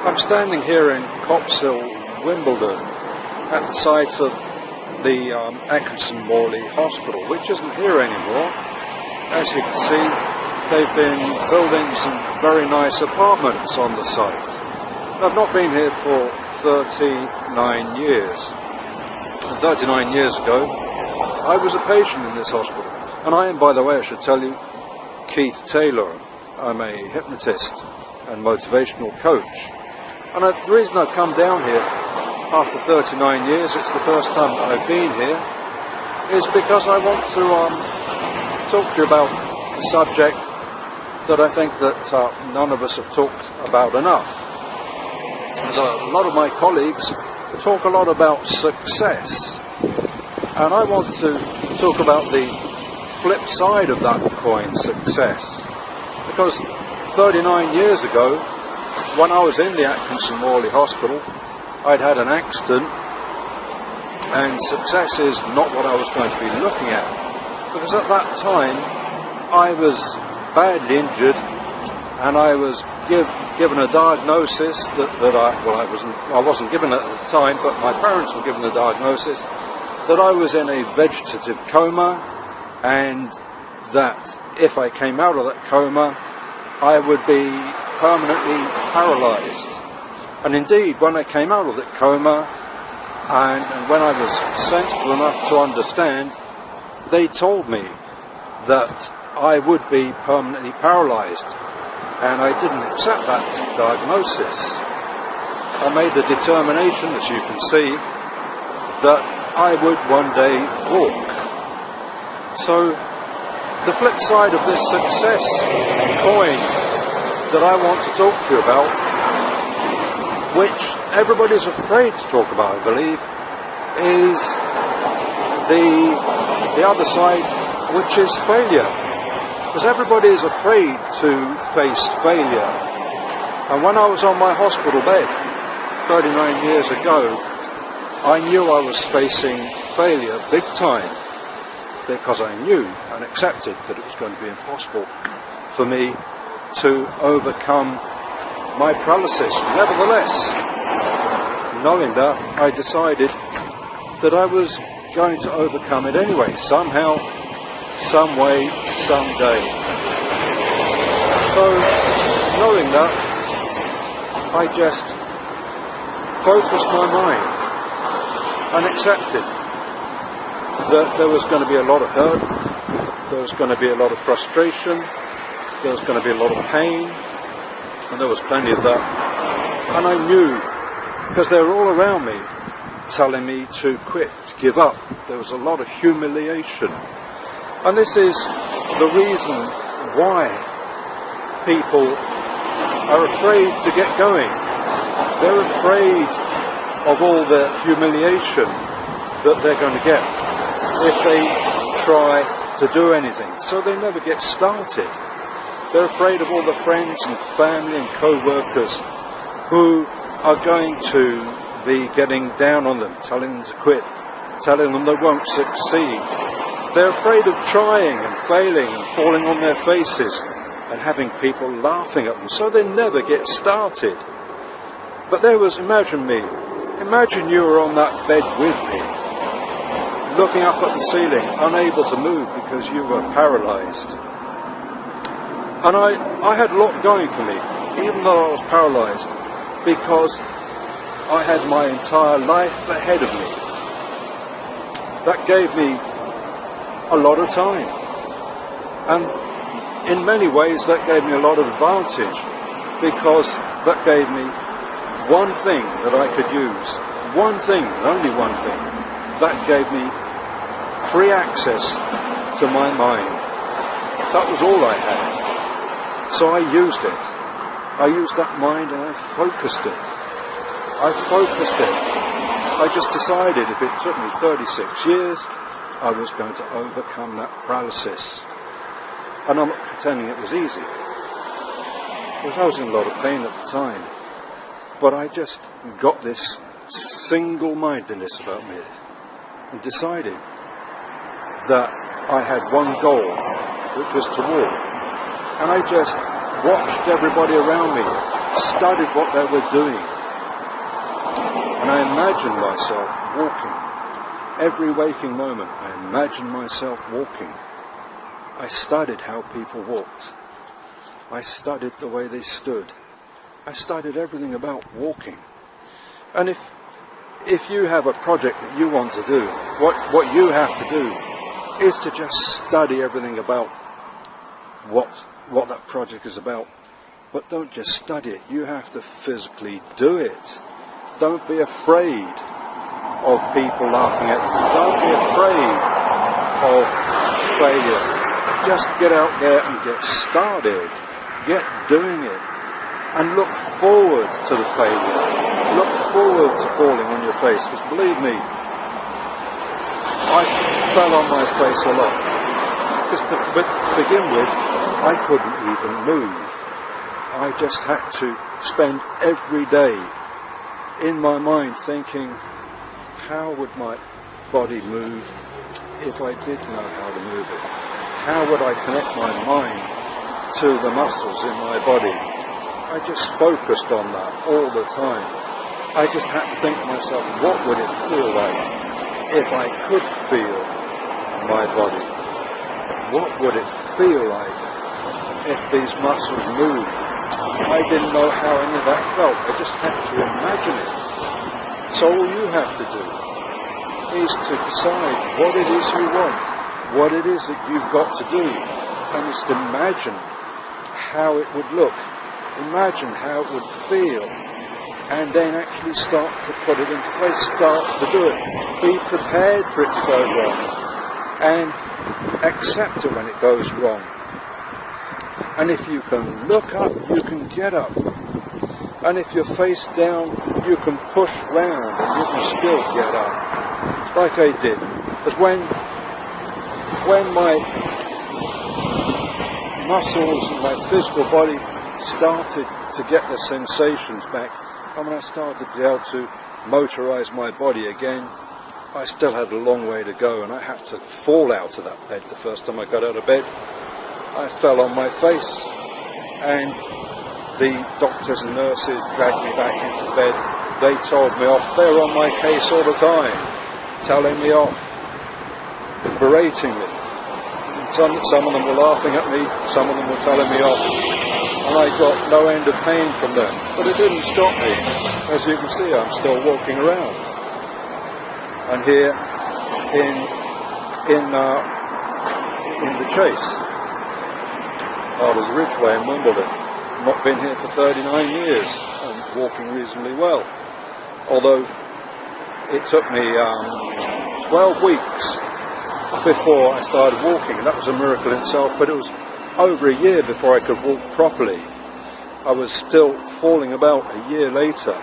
I'm standing here in Copsill, Wimbledon, at the site of the Atkinson Morley Hospital, which isn't here anymore. As you can see, they've been building some very nice apartments on the site. I've not been here for 39 years. And 39 years ago, I was a patient in this hospital. And I am, by the way, I should tell you, Keith Taylor. I'm a hypnotist and motivational coach. And the reason I've come down here after 39 years, it's the first time that I've been here, is because I want to talk to you about a subject that I think that none of us have talked about enough. There's a lot of my colleagues talk a lot about success, and I want to talk about the flip side of that coin, success. Because 39 years ago, when I was in the Atkinson Morley Hospital, I'd had an accident, and success is not what I was going to be looking at. Because at that time, I was badly injured, and I was given a diagnosis I wasn't given it at the time, but my parents were given the diagnosis that I was in a vegetative coma, and that if I came out of that coma, I would be permanently paralysed. And indeed, when I came out of that coma, and when I was sensible enough to understand, they told me that I would be permanently paralysed, and I didn't accept that diagnosis. I made the determination, as you can see, that I would one day walk. So the flip side of this success coin that I want to talk to you about, which everybody's afraid to talk about, I believe, is the other side, which is failure. Because everybody is afraid to face failure. And when I was on my hospital bed 39 years ago, I knew I was facing failure big time, because I knew and accepted that it was going to be impossible for me to overcome my paralysis. Nevertheless, knowing that, I decided that I was going to overcome it anyway, somehow, some way, someday. So, knowing that, I just focused my mind and accepted that there was going to be a lot of hurt, there was going to be a lot of frustration, there was going to be a lot of pain, and there was plenty of that. And I knew, because they were all around me, telling me to quit, to give up. There was a lot of humiliation. And this is the reason why people are afraid to get going. They're afraid of all the humiliation that they're going to get if they try to do anything. So they never get started. They're afraid of all the friends and family and co-workers who are going to be getting down on them, telling them to quit, telling them they won't succeed. They're afraid of trying and failing and falling on their faces and having people laughing at them, so they never get started. But there was, imagine you were on that bed with me, looking up at the ceiling, unable to move because you were paralysed. And I had a lot going for me, even though I was paralysed, because I had my entire life ahead of me. That gave me a lot of time. And in many ways that gave me a lot of advantage, because that gave me one thing that I could use. One thing, only one thing. That gave me free access to my mind. That was all I had. So I used it. I used that mind and I focused it. I just decided if it took me 36 years, I was going to overcome that paralysis. And I'm not pretending it was easy, because I was in a lot of pain at the time. But I just got this single-mindedness about me and decided that I had one goal, which was to walk. And I just watched everybody around me studied what they were doing. And I imagined myself walking. Every waking moment, I imagined myself walking. I studied how people walked. I studied the way they stood. I studied everything about walking. And if you have a project that you want to do, what you have to do is to just study everything about what that project is about. But don't just study it, you have to physically do it. Don't be afraid of people laughing at you. Don't be afraid of failure. Just get out there and get started. Get doing it. And look forward to the failure. Look forward to falling on your face. Because believe me, I fell on my face a lot. Because to begin with, I couldn't even move. I just had to spend every day in my mind thinking, how would my body move if I did know how to move it? How would I connect my mind to the muscles in my body? I just focused on that all the time. I just had to think to myself, what would it feel like if I could feel my body? What would it feel like if these muscles moved? I didn't know how any of that felt. I just had to imagine it. So all you have to do is to decide what it is you want, what it is that you've got to do, and just imagine how it would look, imagine how it would feel, and then actually start to put it into place, start to do it. Be prepared for it to go wrong, and accept it when it goes wrong. And if you can look up, you can get up. And if you're face down, you can push round and you can still get up. Like I did. Because when my muscles and my physical body started to get the sensations back, and when I started to be able to motorize my body again, I still had a long way to go, and I had to fall out of that bed the first time I got out of bed. I fell on my face, and the doctors and nurses dragged me back into bed. They told me off. They were on my case all the time, telling me off, berating me. Some of them were laughing at me, some of them were telling me off, and I got no end of pain from them. But it didn't stop me. As you can see, I'm still walking around. And here in the Chase, Harbour's Ridgeway in Wimbledon. Not been here for 39 years and walking reasonably well. Although it took me 12 weeks before I started walking, and that was a miracle in itself, but it was over a year before I could walk properly. I was still falling about a year later,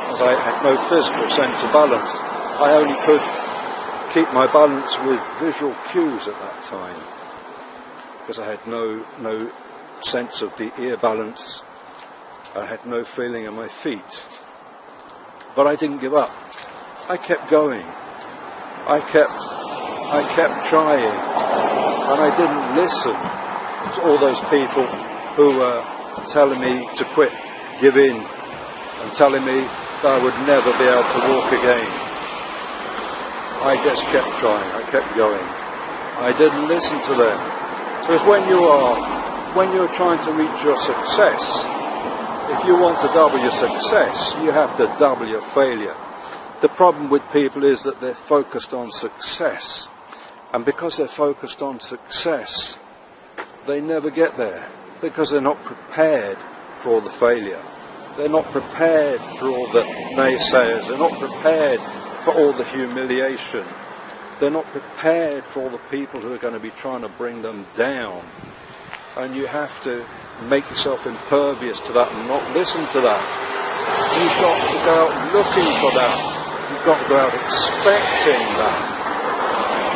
as I had no physical sense of balance. I only could keep my balance with visual cues at that time, because I had no sense of the ear balance. I had no feeling in my feet. But I didn't give up. I kept going. I kept trying, and I didn't listen to all those people who were telling me to quit, give in, and telling me that I would never be able to walk again. I just kept trying. I kept going. I didn't listen to them. Because when you're trying to reach your success, if you want to double your success, you have to double your failure. The problem with people is that they're focused on success. And because they're focused on success, they never get there. Because they're not prepared for the failure. They're not prepared for all the naysayers. They're not prepared for all the humiliation. They're not prepared for all the people who are going to be trying to bring them down. And you have to make yourself impervious to that and not listen to that. You've got to go out looking for that. You've got to go out expecting that.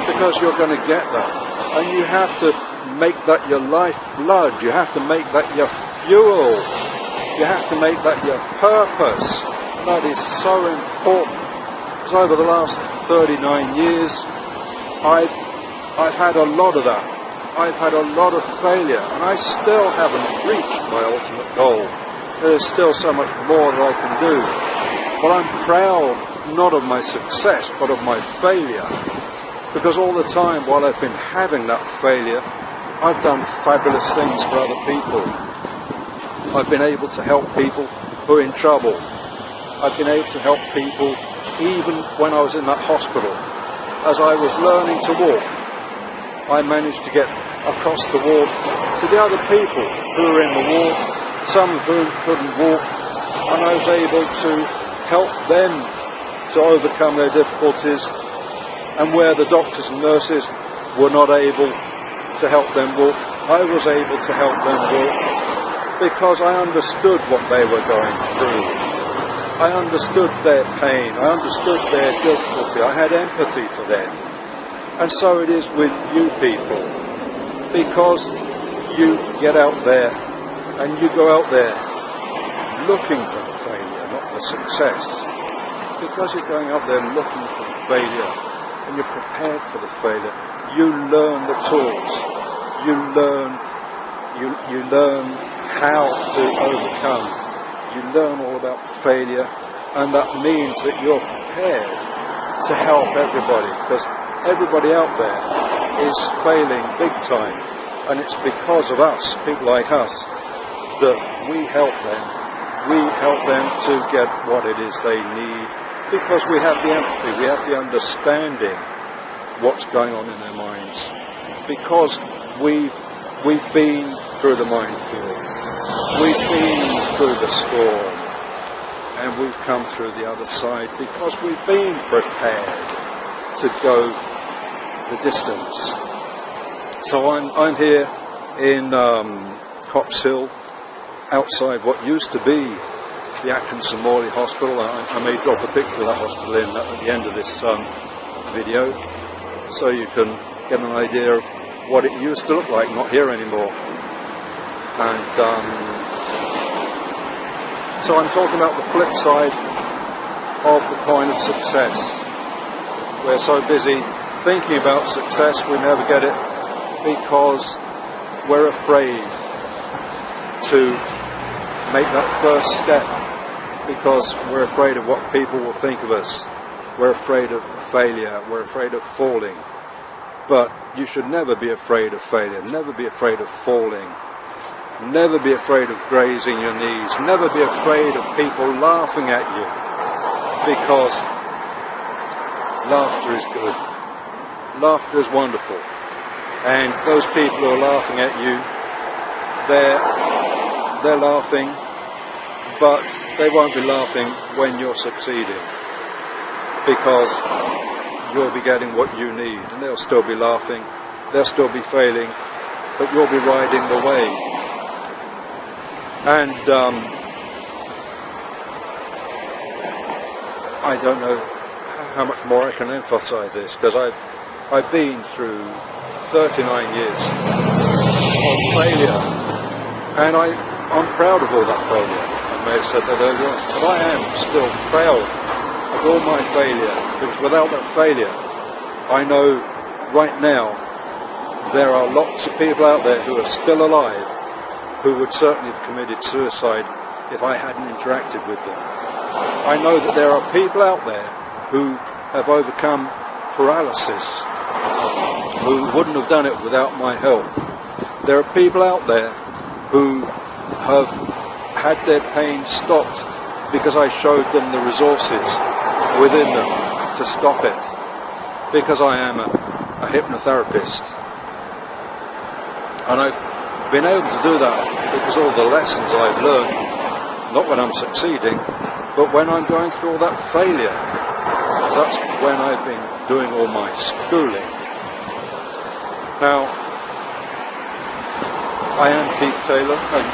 Because you're going to get that. And you have to make that your lifeblood. You have to make that your fuel. You have to make that your purpose. And that is so important. Because over the last 39 years, I've had a lot of that. I've had a lot of failure, and I still haven't reached my ultimate goal. There's still so much more that I can do. But I'm proud not of my success, but of my failure. Because all the time while I've been having that failure, I've done fabulous things for other people. I've been able to help people who are in trouble. I've been able to help people even when I was in that hospital. As I was learning to walk, I managed to get across the ward to the other people who were in the ward, some of whom couldn't walk, and I was able to help them to overcome their difficulties, and where the doctors and nurses were not able to help them walk, I was able to help them walk because I understood what they were going through. I understood their pain, I understood their difficulty, I had empathy for them. And so it is with you people, because you get out there and you go out there looking for the failure, not the success. Because you're going out there looking for the failure and you're prepared for the failure, you learn the tools, you learn how to overcome. You learn all about failure, and that means that you're prepared to help everybody, because everybody out there is failing big time, and it's because of us, people like us, that we help them. We help them to get what it is they need, because we have the empathy, we have the understanding what's going on in their minds, because we've been through the minefield, we've been through the storm, and we've come through the other side because we've been prepared to go the distance. So I'm here in Cops Hill, outside what used to be the Atkinson Morley Hospital. I may drop a picture of that hospital in at the end of this video, so you can get an idea of what it used to look like, not here anymore. And so I'm talking about the flip side of the coin of success. We're so busy thinking about success we never get it because we're afraid to make that first step, because we're afraid of what people will think of us. We're afraid of failure, we're afraid of falling. But you should never be afraid of failure, never be afraid of falling. Never be afraid of grazing your knees. Never be afraid of people laughing at you, because laughter is good. Laughter is wonderful. And those people who are laughing at you, they're laughing, but they won't be laughing when you're succeeding, because you'll be getting what you need, and they'll still be laughing, they'll still be failing, but you'll be riding the wave. And I don't know how much more I can emphasize this, because I've been through 39 years of failure, and I'm proud of all that failure. I may have said that earlier on, but I am still proud of all my failure, because without that failure, I know right now there are lots of people out there who are still alive who would certainly have committed suicide if I hadn't interacted with them. I know that there are people out there who have overcome paralysis, who wouldn't have done it without my help. There are people out there who have had their pain stopped because I showed them the resources within them to stop it, because I am a hypnotherapist. And I've been able to do that because all the lessons I've learned, not when I'm succeeding, but when I'm going through all that failure. That's when I've been doing all my schooling. Now, I am Keith Taylor. I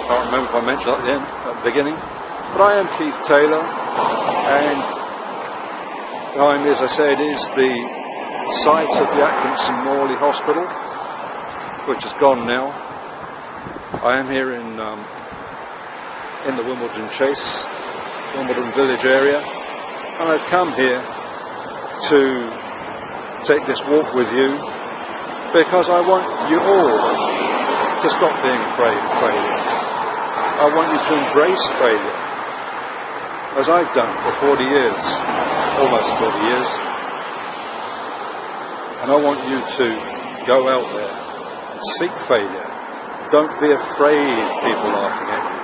can't remember if I mentioned that at the beginning, but I am Keith Taylor, and as I said, is the site of the Atkinson Morley Hospital, which is gone now. I am here in the Wimbledon Chase, Wimbledon Village area, and I've come here to take this walk with you because I want you all to stop being afraid of failure. I want you to embrace failure, as I've done for 40 years, almost 40 years. And I want you to go out there and seek failure. Don't be afraid of people laughing at you.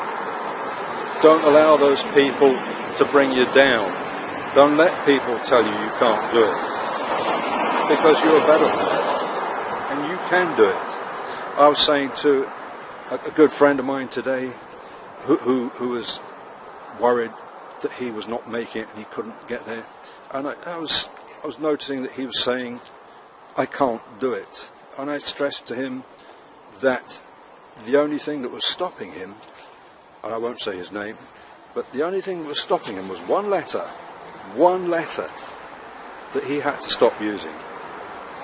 Don't allow those people to bring you down. Don't let people tell you you can't do it, because you're better than that, and you can do it. I was saying to a good friend of mine today who was worried that he was not making it and he couldn't get there, and I was noticing that he was saying, I can't do it. And I stressed to him that the only thing that was stopping him, and I won't say his name, but the only thing that was stopping him was one letter that he had to stop using,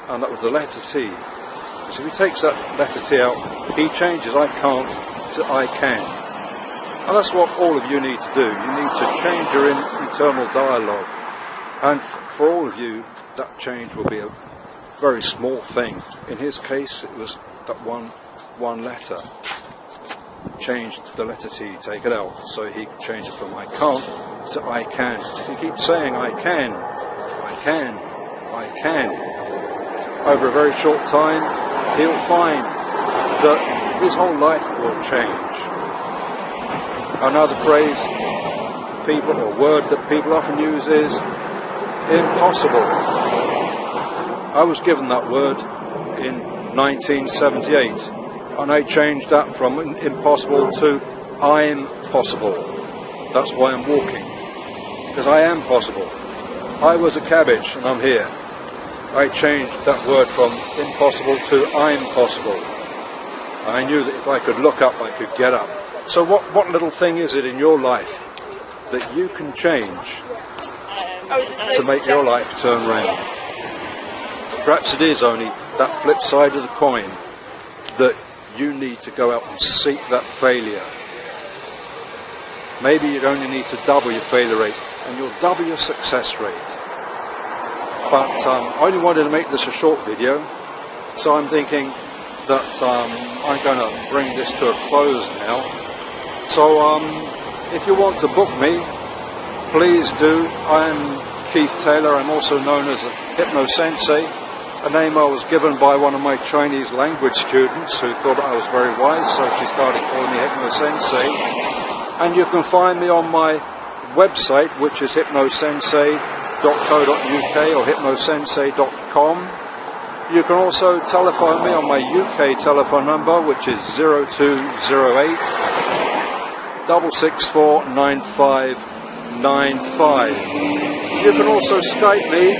and that was the letter T. So if he takes that letter T out, he changes I can't to I can. And that's what all of you need to do. You need to change your internal dialogue. And for all of you, that change will be a very small thing. In his case, it was that one letter. Change the letter T, take it out, so he could change it from I can't to I can. If you keep saying I can, over a very short time, he'll find that his whole life will change. Another phrase, people, or word that people often use is impossible. I was given that word in 1978, and I changed that from impossible to I'm possible. That's why I'm walking, because I am possible. I was a cabbage and I'm here. I changed that word from impossible to I'm possible. I knew that if I could look up, I could get up. So what little thing is it in your life that you can change to make your life turn round? Perhaps it is only that flip side of the coin that you need to go out and seek that failure. Maybe you only need to double your failure rate and you'll double your success rate. But I only wanted to make this a short video, so I'm thinking that I'm going to bring this to a close now. So if you want to book me, please do. I'm Keith Taylor. I'm also known as a Hypno-Sensei, a name I was given by one of my Chinese language students who thought I was very wise, so she started calling me Hypno-Sensei. And you can find me on my website, which is hypnosensei.co.uk or hypnosensei.com. You can also telephone me on my UK telephone number, which is 0208 664 9595. You can also Skype me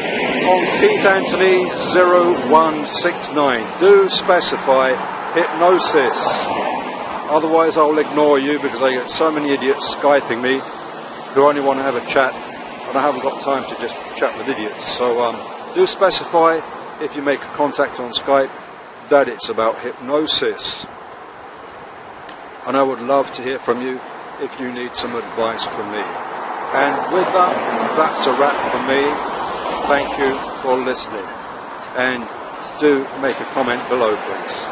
on Keith Anthony 0169. Do specify hypnosis. Otherwise I'll ignore you, because I get so many idiots Skyping me who only want to have a chat, and I haven't got time to just chat with idiots. So do specify, if you make a contact on Skype, that it's about hypnosis. And I would love to hear from you if you need some advice from me. And with that, that's a wrap for me. Thank you for listening. And do make a comment below, please.